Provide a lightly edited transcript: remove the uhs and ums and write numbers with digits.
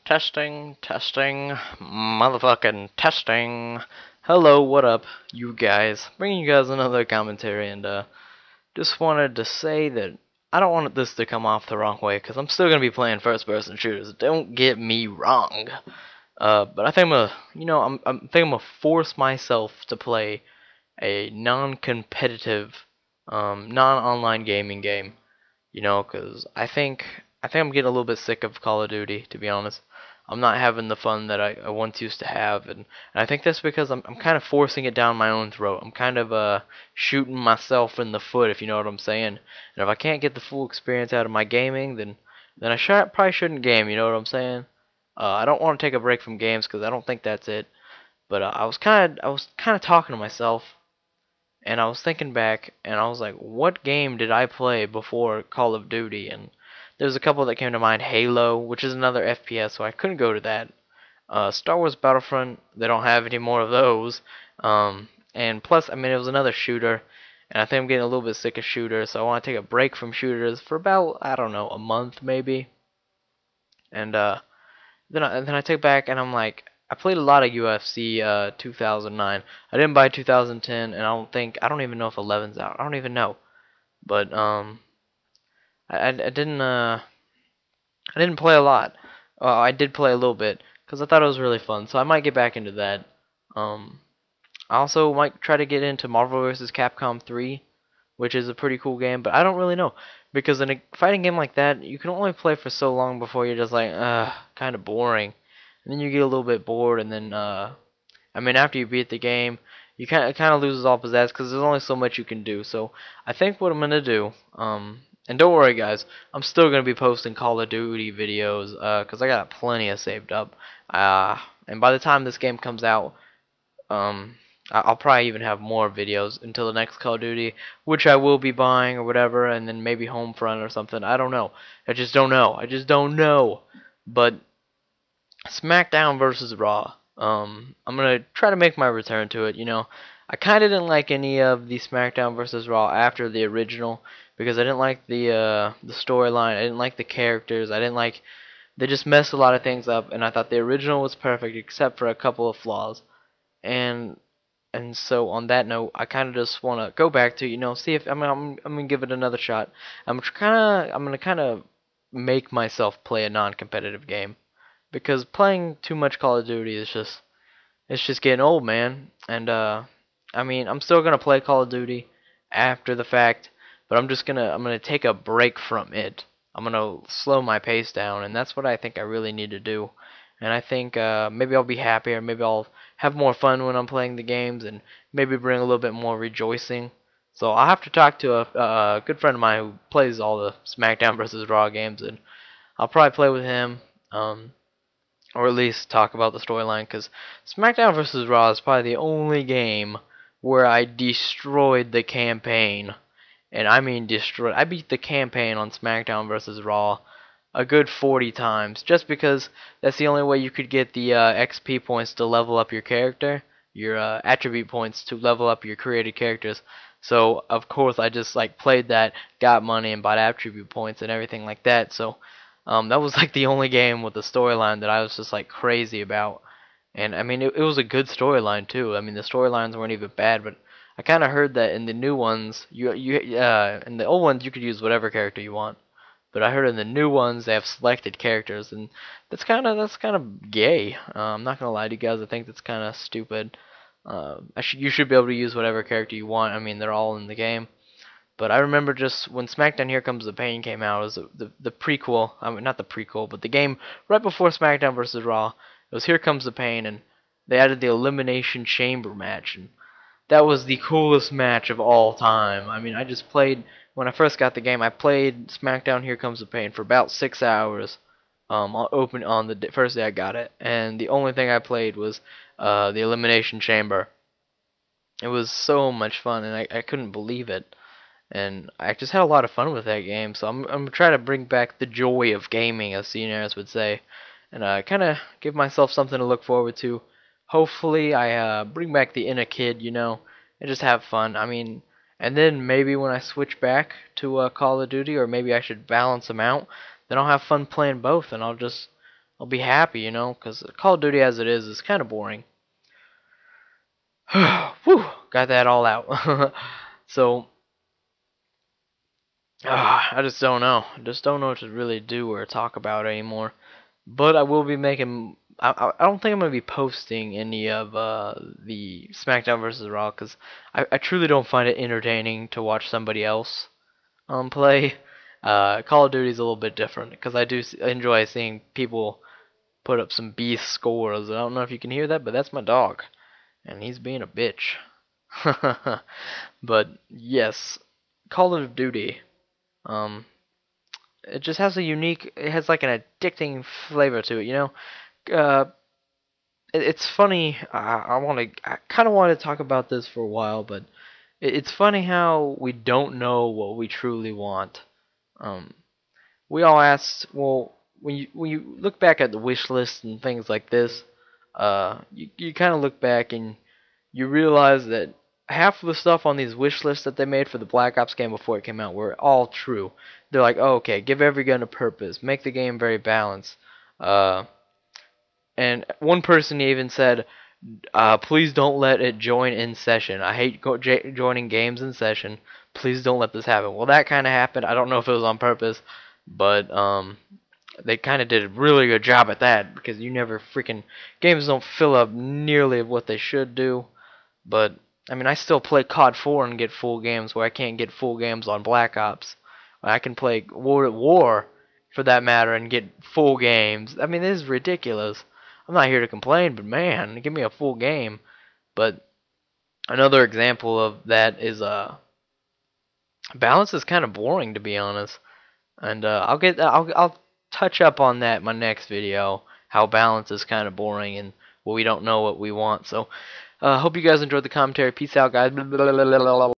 Testing, testing, motherfucking testing. Hello, what up, you guys? Bringing you guys another commentary, and just wanted to say that I don't want this to come off the wrong way, because I'm still gonna be playing first-person shooters. Don't get me wrong. But I think I'm think I'm gonna force myself to play a non-competitive, non-online gaming game. Because I think I'm getting a little bit sick of Call of Duty, to be honest. I'm not having the fun that I once used to have, and I think that's because I'm kind of forcing it down my own throat. I'm kind of shooting myself in the foot, if you know what I'm saying. And if I can't get the full experience out of my gaming, then probably shouldn't game. You know what I'm saying? I don't want to take a break from games because I don't think that's it. But I was kind of talking to myself, and I was thinking back, and I was like, what game did I play before Call of Duty? And there's a couple that came to mind. Halo, which is another FPS, so I couldn't go to that. Star Wars Battlefront, they don't have any more of those. And plus, I mean, it was another shooter, and I think I'm getting a little bit sick of shooters, so I want to take a break from shooters for about, I don't know, a month maybe. And then I take back, and I'm like, I played a lot of UFC 2009. I didn't buy 2010, and I don't even know if 11's out. I don't even know. But I didn't play a lot. I did play a little bit because I thought it was really fun. So I might get back into that. Um, I also might try to get into Marvel vs. Capcom 3, which is a pretty cool game, but I don't really know because in a fighting game like that, you can only play for so long before you're just like, kind of boring. And then you get a little bit bored, and then I mean, after you beat the game, you kind of loses all pizzazz because there's only so much you can do. So I think what I'm gonna do, and don't worry guys, I'm still gonna be posting Call of Duty videos, because I got plenty of saved up. And by the time this game comes out, um, I'll probably even have more videos until the next Call of Duty, which I will be buying or whatever, and then maybe Homefront or something. I don't know. I just don't know. I just don't know. But SmackDown versus Raw. I'm gonna try to make my return to it. I kind of didn't like any of the SmackDown versus Raw after the original because I didn't like the storyline. I didn't like the characters. I didn't like they just messed a lot of things up, and I thought the original was perfect except for a couple of flaws. And and so on that note, I kind of just want to go back to see if I'm gonna give it another shot. I'm gonna kind of make myself play a non-competitive game because playing too much Call of Duty is just it's just getting old, man. And I mean, I'm still gonna play Call of Duty after the fact, but I'm gonna take a break from it. I'm gonna slow my pace down, and that's what I think I really need to do. And I think maybe I'll be happier, maybe I'll have more fun when I'm playing the games, and maybe bring a little bit more rejoicing. So I'll have to talk to a good friend of mine who plays all the SmackDown versus Raw games, and I'll probably play with him. Or at least talk about the storyline, because SmackDown vs. Raw is probably the only game where I destroyed the campaign. And I mean destroyed. I beat the campaign on SmackDown vs. Raw a good 40 times, just because that's the only way you could get the XP points to level up your character, your attribute points to level up your created characters. So of course I just like played that, got money, and bought attribute points and everything like that. So that was like the only game with the storyline that I was just like crazy about. And I mean, it was a good storyline too. I mean, the storylines weren't even bad, but I kind of heard that in the new ones, in the old ones you could use whatever character you want. But I heard in the new ones they have selected characters, and that's kind of gay. I'm not gonna lie to you guys. I think that's kind of stupid. You should be able to use whatever character you want. I mean, they're all in the game. But I remember just when SmackDown Here Comes the Pain came out, it was the prequel. I mean, not the prequel, but the game right before SmackDown vs. Raw. It was Here Comes the Pain, and they added the Elimination Chamber match, and that was the coolest match of all time. I mean, I just played when I first got the game. I played SmackDown Here Comes the Pain for about 6 hours. On the first day I got it, and the only thing I played was the Elimination Chamber. It was so much fun, and I couldn't believe it. And I just had a lot of fun with that game. So I'm trying to bring back the joy of gaming, as seniors would say, and kind of give myself something to look forward to. Hopefully, I bring back the inner kid, and just have fun. I mean, and then maybe when I switch back to Call of Duty, or maybe I should balance them out. Then I'll have fun playing both, and I'll just I'll be happy, you know, because Call of Duty as it is kind of boring. Whew, got that all out. So, I just don't know. I just don't know what to really do or talk about anymore. But I will be making. I don't think I'm gonna be posting any of the SmackDown versus Raw because I truly don't find it entertaining to watch somebody else play. Call of Duty is a little bit different because I do enjoy seeing people put up some beast scores. I don't know if you can hear that, but that's my dog, and he's being a bitch. But yes, Call of Duty. Um, it just has a unique. It has like an addicting flavor to it. You know, it's funny. I kind of want to talk about this for a while, but it's funny how we don't know what we truly want. Um, we all asked, well, when you look back at the wish list and things like this, you kind of look back and you realize that half of the stuff on these wish lists that they made for the Black Ops game before it came out were all true. They're like, oh, okay, give every gun a purpose, make the game very balanced. And one person even said, please don't let it join in session. I hate joining games in session. Please don't let this happen. Well, that kind of happened. I don't know if it was on purpose, but they kind of did a really good job at that because you never freaking games don't fill up nearly what they should do. But I mean, I still play COD 4 and get full games where I can't get full games on Black Ops. I can play War at War, for that matter, and get full games. I mean, this is ridiculous. I'm not here to complain, but man, give me a full game. But another example of that is balance is kind of boring, to be honest. And I'll touch up on that in my next video. How balance is kind of boring and we don't know what we want. So hope you guys enjoyed the commentary. Peace out, guys.